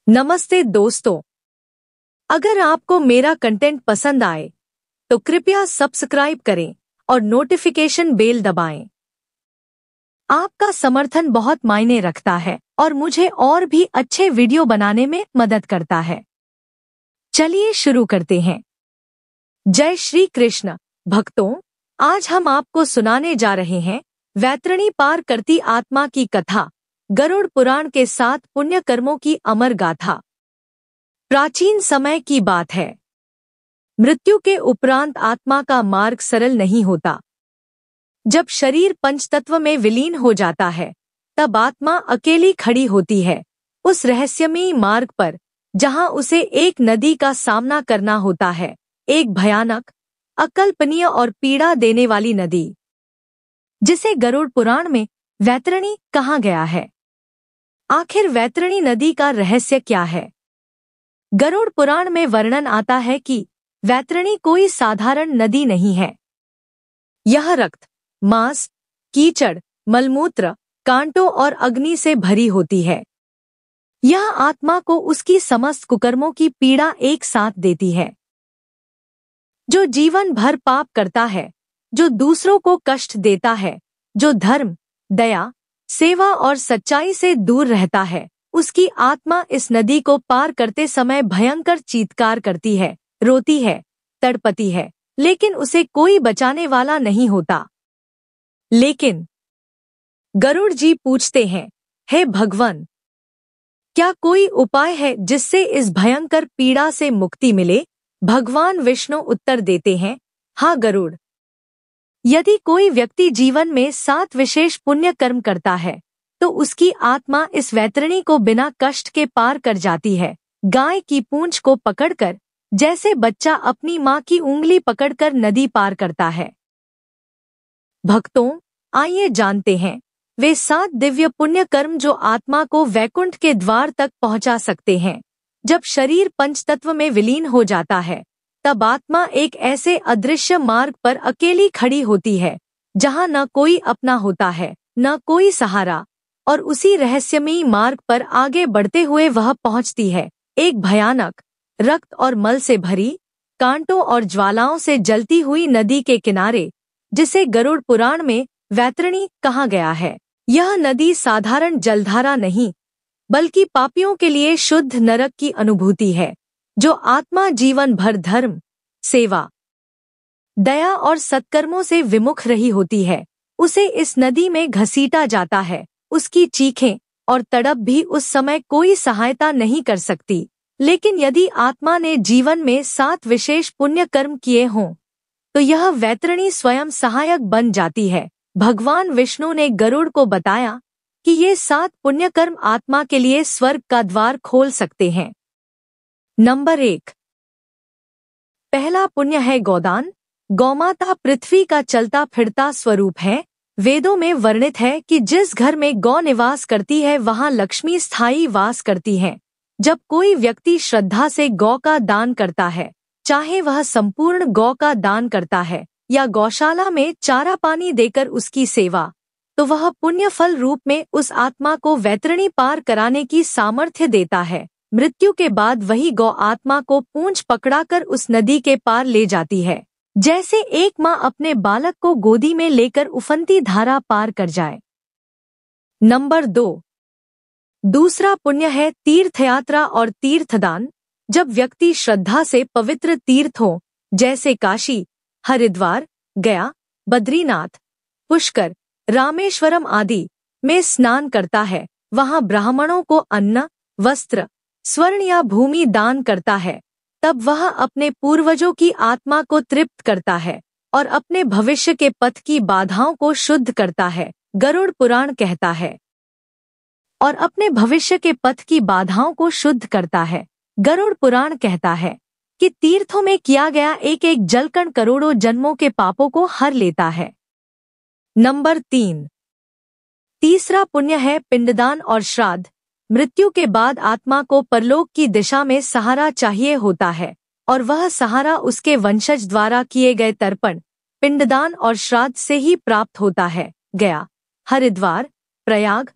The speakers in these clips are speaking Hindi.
नमस्ते दोस्तों, अगर आपको मेरा कंटेंट पसंद आए तो कृपया सब्सक्राइब करें और नोटिफिकेशन बेल दबाएं। आपका समर्थन बहुत मायने रखता है और मुझे और भी अच्छे वीडियो बनाने में मदद करता है। चलिए शुरू करते हैं। जय श्री कृष्ण भक्तों, आज हम आपको सुनाने जा रहे हैं वैतरणी पार करती आत्मा की कथा, गरुड़ पुराण के 7 पुण्य कर्मों की अमर गाथा। प्राचीन समय की बात है। मृत्यु के उपरांत आत्मा का मार्ग सरल नहीं होता। जब शरीर पंचतत्व में विलीन हो जाता है तब आत्मा अकेली खड़ी होती है उस रहस्यमयी मार्ग पर जहां उसे एक नदी का सामना करना होता है, एक भयानक, अकल्पनीय और पीड़ा देने वाली नदी, जिसे गरुड़ पुराण में वैतरणी कहा गया है। आखिर वैतरणी नदी का रहस्य क्या है? गरुड़ पुराण में वर्णन आता है कि वैतरणी कोई साधारण नदी नहीं है। यह रक्त, मांस, कीचड़, मलमूत्र, कांटों और अग्नि से भरी होती है। यह आत्मा को उसकी समस्त कुकर्मों की पीड़ा एक साथ देती है। जो जीवन भर पाप करता है, जो दूसरों को कष्ट देता है, जो धर्म, दया, सेवा और सच्चाई से दूर रहता है, उसकी आत्मा इस नदी को पार करते समय भयंकर चीत्कार करती है, रोती है, तड़पती है, लेकिन उसे कोई बचाने वाला नहीं होता। लेकिन गरुड़ जी पूछते हैं, हे भगवान, क्या कोई उपाय है जिससे इस भयंकर पीड़ा से मुक्ति मिले? भगवान विष्णु उत्तर देते हैं, हाँ गरुड़, यदि कोई व्यक्ति जीवन में 7 विशेष पुण्य कर्म करता है तो उसकी आत्मा इस वैतरणी को बिना कष्ट के पार कर जाती है। गाय की पूंछ को पकड़कर जैसे बच्चा अपनी माँ की उंगली पकड़कर नदी पार करता है। भक्तों, आइए जानते हैं वे 7 दिव्य पुण्य कर्म जो आत्मा को वैकुंठ के द्वार तक पहुंचा सकते हैं। जब शरीर पंचतत्व में विलीन हो जाता है तब आत्मा एक ऐसे अदृश्य मार्ग पर अकेली खड़ी होती है जहां न कोई अपना होता है, न कोई सहारा, और उसी रहस्यमयी मार्ग पर आगे बढ़ते हुए वह पहुंचती है एक भयानक, रक्त और मल से भरी, कांटों और ज्वालाओं से जलती हुई नदी के किनारे, जिसे गरुड़ पुराण में वैतरणी कहा गया है। यह नदी साधारण जलधारा नहीं, बल्कि पापियों के लिए शुद्ध नरक की अनुभूति है। जो आत्मा जीवन भर धर्म, सेवा, दया और सत्कर्मों से विमुख रही होती है, उसे इस नदी में घसीटा जाता है। उसकी चीखें और तड़प भी उस समय कोई सहायता नहीं कर सकती। लेकिन यदि आत्मा ने जीवन में 7 विशेष पुण्य कर्म किए हों तो यह वैतरणी स्वयं सहायक बन जाती है। भगवान विष्णु ने गरुड़ को बताया कि ये 7 पुण्य कर्म आत्मा के लिए स्वर्ग का द्वार खोल सकते हैं। नंबर 1, पहला पुण्य है गौदान। गौमाता पृथ्वी का चलता फिरता स्वरूप है। वेदों में वर्णित है कि जिस घर में गौ निवास करती है वहां लक्ष्मी स्थायी वास करती है। जब कोई व्यक्ति श्रद्धा से गौ का दान करता है, चाहे वह संपूर्ण गौ का दान करता है या गौशाला में चारा पानी देकर उसकी सेवा, तो वह पुण्य फल रूप में उस आत्मा को वैतरणी पार कराने की सामर्थ्य देता है। मृत्यु के बाद वही गौ आत्मा को पूंछ पकड़ाकर उस नदी के पार ले जाती है, जैसे एक माँ अपने बालक को गोदी में लेकर उफनती धारा पार कर जाए। नंबर 2, दूसरा पुण्य है तीर्थयात्रा और तीर्थदान। जब व्यक्ति श्रद्धा से पवित्र तीर्थों जैसे काशी, हरिद्वार, गया, बद्रीनाथ, पुष्कर, रामेश्वरम आदि में स्नान करता है, वहां ब्राह्मणों को अन्न, वस्त्र, स्वर्ण या भूमि दान करता है, तब वह अपने पूर्वजों की आत्मा को तृप्त करता है और अपने भविष्य के पथ की बाधाओं को शुद्ध करता है। गरुड़ पुराण कहता है, और अपने भविष्य के पथ की बाधाओं को शुद्ध करता है। गरुड़ पुराण कहता है कि तीर्थों में किया गया एक एक जलकण करोड़ों जन्मों के पापों को हर लेता है। नंबर 3, तीसरा पुण्य है पिंडदान और श्राद्ध। मृत्यु के बाद आत्मा को परलोक की दिशा में सहारा चाहिए होता है और वह सहारा उसके वंशज द्वारा किए गए तर्पण, पिंडदान और श्राद्ध से ही प्राप्त होता है। गया, हरिद्वार, प्रयाग,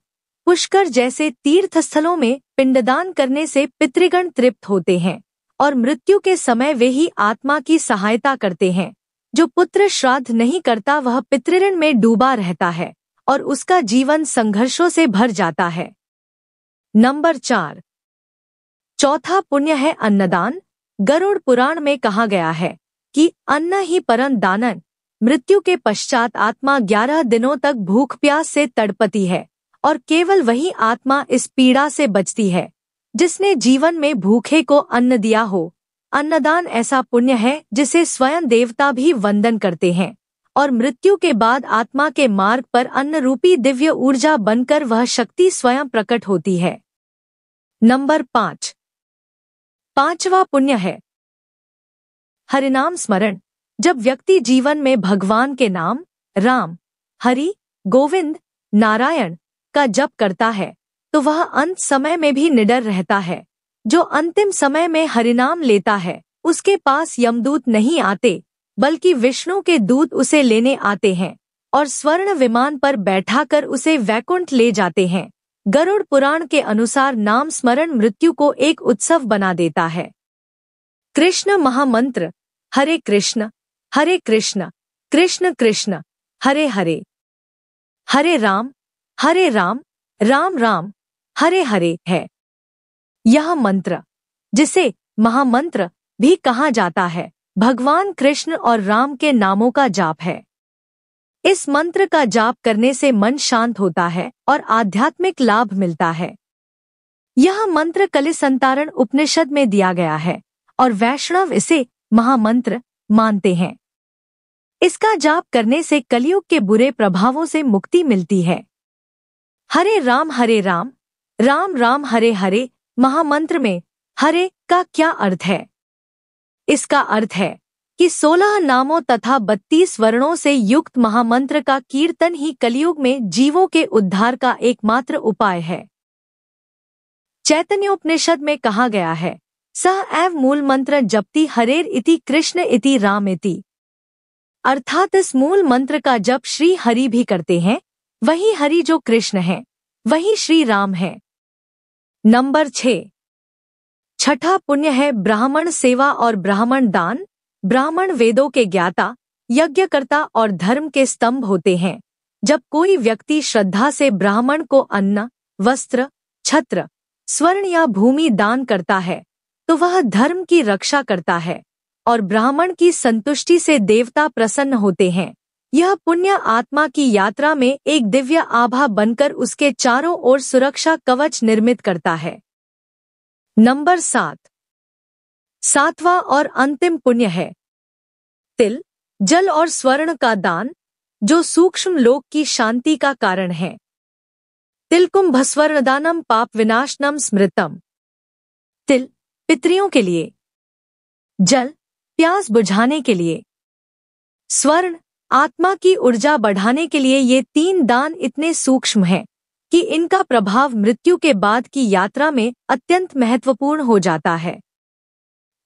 पुष्कर जैसे तीर्थ स्थलों में पिंडदान करने से पितृगण तृप्त होते हैं और मृत्यु के समय वे ही आत्मा की सहायता करते हैं। जो पुत्र श्राद्ध नहीं करता वह पितृऋण में डूबा रहता है और उसका जीवन संघर्षों से भर जाता है। नंबर 4, चौथा पुण्य है अन्नदान। गरुड़ पुराण में कहा गया है कि अन्न ही परम दानन। मृत्यु के पश्चात आत्मा 11 दिनों तक भूख प्यास से तड़पती है और केवल वही आत्मा इस पीड़ा से बचती है जिसने जीवन में भूखे को अन्न दिया हो। अन्नदान ऐसा पुण्य है जिसे स्वयं देवता भी वंदन करते हैं और मृत्यु के बाद आत्मा के मार्ग पर अन्न रूपी दिव्य ऊर्जा बनकर वह शक्ति स्वयं प्रकट होती है। नंबर 5, पांचवा पुण्य है हरिनाम स्मरण। जब व्यक्ति जीवन में भगवान के नाम राम, हरि, गोविंद, नारायण का जप करता है तो वह अंत समय में भी निडर रहता है। जो अंतिम समय में हरिनाम लेता है उसके पास यमदूत नहीं आते बल्कि विष्णु के दूत उसे लेने आते हैं और स्वर्ण विमान पर बैठाकर उसे वैकुंठ ले जाते हैं। गरुड़ पुराण के अनुसार नाम स्मरण मृत्यु को एक उत्सव बना देता है। कृष्ण महामंत्र हरे कृष्ण कृष्ण कृष्ण हरे हरे, हरे राम राम राम हरे हरे है। यह मंत्र, जिसे महामंत्र भी कहा जाता है, भगवान कृष्ण और राम के नामों का जाप है। इस मंत्र का जाप करने से मन शांत होता है और आध्यात्मिक लाभ मिलता है। यह मंत्र कलिसंतारण उपनिषद में दिया गया है और वैष्णव इसे महामंत्र मानते हैं। इसका जाप करने से कलयुग के बुरे प्रभावों से मुक्ति मिलती है। हरे राम राम राम हरे हरे महामंत्र में हरे का क्या अर्थ है? इसका अर्थ है कि 16 नामों तथा 32 वर्णों से युक्त महामंत्र का कीर्तन ही कलयुग में जीवों के उद्धार का एकमात्र उपाय है। चैतन्योपनिषद में कहा गया है, सह एव मूल मंत्र जपति हरेर इति कृष्ण इति राम इति। अर्थात इस मूल मंत्र का जप श्री हरि भी करते हैं, वही हरि जो कृष्ण है, वही श्री राम है। नंबर 6, छठा पुण्य है ब्राह्मण सेवा और ब्राह्मण दान। ब्राह्मण वेदों के ज्ञाता, यज्ञकर्ता और धर्म के स्तंभ होते हैं। जब कोई व्यक्ति श्रद्धा से ब्राह्मण को अन्न, वस्त्र, छत्र, स्वर्ण या भूमि दान करता है तो वह धर्म की रक्षा करता है और ब्राह्मण की संतुष्टि से देवता प्रसन्न होते हैं। यह पुण्य आत्मा की यात्रा में एक दिव्य आभा बनकर उसके चारों ओर सुरक्षा कवच निर्मित करता है। नंबर 7, सातवां और अंतिम पुण्य है तिल, जल और स्वर्ण का दान, जो सूक्ष्म लोक की शांति का कारण है। तिलकुंभ स्वर्णदानम पाप विनाशनम स्मृतम। तिल पितरियों के लिए, जल प्यास बुझाने के लिए, स्वर्ण आत्मा की ऊर्जा बढ़ाने के लिए। ये 3 दान इतने सूक्ष्म हैं कि इनका प्रभाव मृत्यु के बाद की यात्रा में अत्यंत महत्वपूर्ण हो जाता है।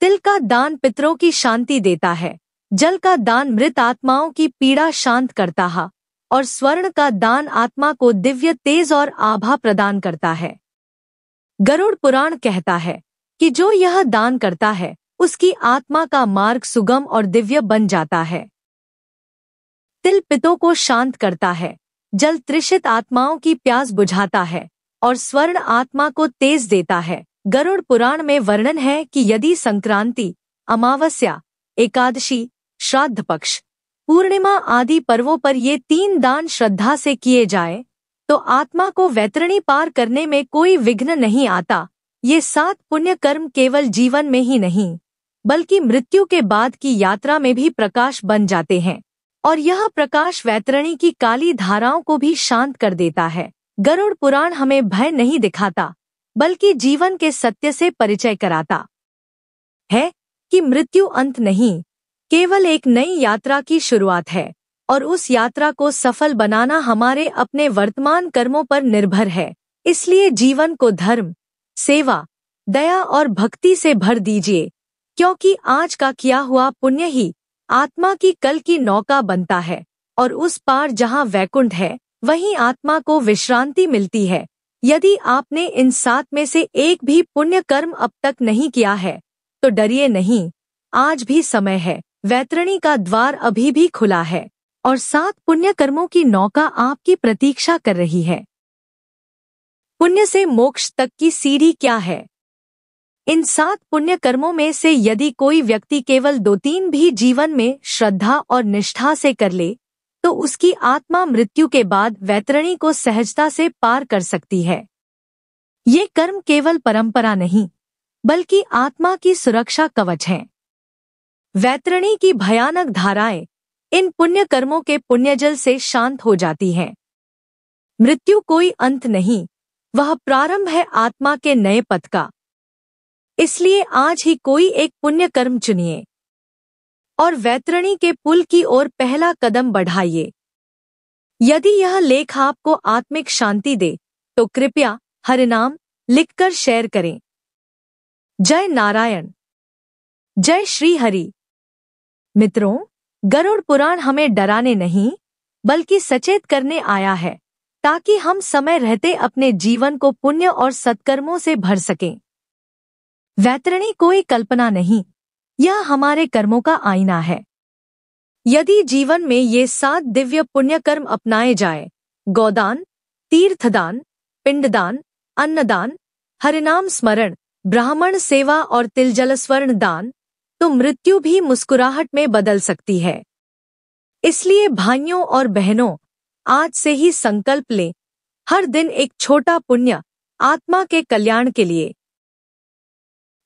तिल का दान पितरों की शांति देता है, जल का दान मृत आत्माओं की पीड़ा शांत करता है और स्वर्ण का दान आत्मा को दिव्य तेज और आभा प्रदान करता है। गरुड़ पुराण कहता है कि जो यह दान करता है उसकी आत्मा का मार्ग सुगम और दिव्य बन जाता है। तिल पितों को शांत करता है, जल तृषित आत्माओं की प्यास बुझाता है और स्वर्ण आत्मा को तेज देता है। गरुड़ पुराण में वर्णन है कि यदि संक्रांति, अमावस्या, एकादशी, श्राद्ध पक्ष, पूर्णिमा आदि पर्वों पर ये 3 दान श्रद्धा से किए जाए तो आत्मा को वैतरणी पार करने में कोई विघ्न नहीं आता। ये 7 पुण्य कर्म केवल जीवन में ही नहीं बल्कि मृत्यु के बाद की यात्रा में भी प्रकाश बन जाते हैं और यह प्रकाश वैतरणी की काली धाराओं को भी शांत कर देता है। गरुड़ पुराण हमें भय नहीं दिखाता बल्कि जीवन के सत्य से परिचय कराता है कि मृत्यु अंत नहीं, केवल एक नई यात्रा की शुरुआत है और उस यात्रा को सफल बनाना हमारे अपने वर्तमान कर्मों पर निर्भर है। इसलिए जीवन को धर्म, सेवा, दया और भक्ति से भर दीजिए, क्योंकि आज का किया हुआ पुण्य ही आत्मा की कल की नौका बनता है और उस पार जहाँ वैकुंठ है वहीं आत्मा को विश्रांति मिलती है। यदि आपने इन 7 में से एक भी पुण्य कर्म अब तक नहीं किया है तो डरिए नहीं, आज भी समय है। वैतरणी का द्वार अभी भी खुला है और 7 पुण्य कर्मों की नौका आपकी प्रतीक्षा कर रही है। पुण्य से मोक्ष तक की सीढ़ी क्या है? इन 7 पुण्य कर्मों में से यदि कोई व्यक्ति केवल 2-3 भी जीवन में श्रद्धा और निष्ठा से कर ले तो उसकी आत्मा मृत्यु के बाद वैतरणी को सहजता से पार कर सकती है। ये कर्म केवल परंपरा नहीं बल्कि आत्मा की सुरक्षा कवच हैं। वैतरणी की भयानक धाराएं इन पुण्य कर्मों के पुण्यजल से शांत हो जाती हैं। मृत्यु कोई अंत नहीं, वह प्रारंभ है आत्मा के नए पथ का। इसलिए आज ही कोई एक पुण्य कर्म चुनिए और वैतरणी के पुल की ओर पहला कदम बढ़ाइए। यदि यह लेख आपको आत्मिक शांति दे तो कृपया हरिनाम लिखकर शेयर करें। जय नारायण, जय श्री हरि। मित्रों, गरुड़ पुराण हमें डराने नहीं बल्कि सचेत करने आया है ताकि हम समय रहते अपने जीवन को पुण्य और सत्कर्मों से भर सकें। वैतरणी कोई कल्पना नहीं, यह हमारे कर्मों का आईना है। यदि जीवन में ये 7 दिव्य पुण्य कर्म अपनाए जाए, गौदान, तीर्थदान, पिंडदान, अन्नदान, हरिनाम स्मरण, ब्राह्मण सेवा और तिलजलस्वर्ण दान, तो मृत्यु भी मुस्कुराहट में बदल सकती है। इसलिए भाइयों और बहनों, आज से ही संकल्प लें, हर दिन एक छोटा पुण्य आत्मा के कल्याण के लिए।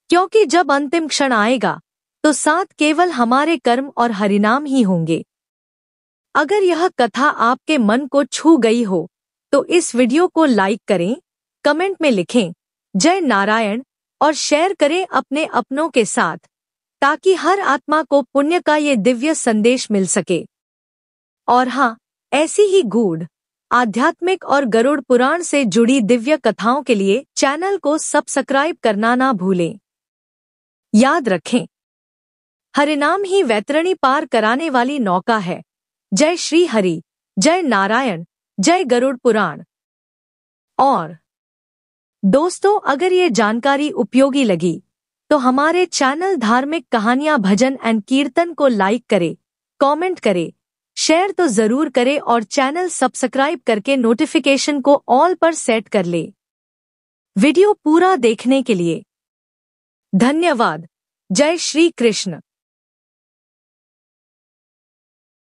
क्योंकि जब अंतिम क्षण आएगा तो 7 केवल हमारे कर्म और हरिनाम ही होंगे। अगर यह कथा आपके मन को छू गई हो तो इस वीडियो को लाइक करें, कमेंट में लिखें जय नारायण और शेयर करें अपने अपनों के साथ ताकि हर आत्मा को पुण्य का ये दिव्य संदेश मिल सके। और हाँ, ऐसी ही गूढ़, आध्यात्मिक और गरुड़ पुराण से जुड़ी दिव्य कथाओं के लिए चैनल को सब्सक्राइब करना ना भूलें। याद रखें, हरिनाम ही वैतरणी पार कराने वाली नौका है। जय श्री हरि, जय नारायण, जय गरुड़ पुराण। और दोस्तों, अगर ये जानकारी उपयोगी लगी तो हमारे चैनल धार्मिक कहानियां भजन एंड कीर्तन को लाइक करें, कमेंट करें, शेयर तो जरूर करें और चैनल सब्सक्राइब करके नोटिफिकेशन को ऑल पर सेट कर ले। वीडियो पूरा देखने के लिए धन्यवाद। जय श्री कृष्ण।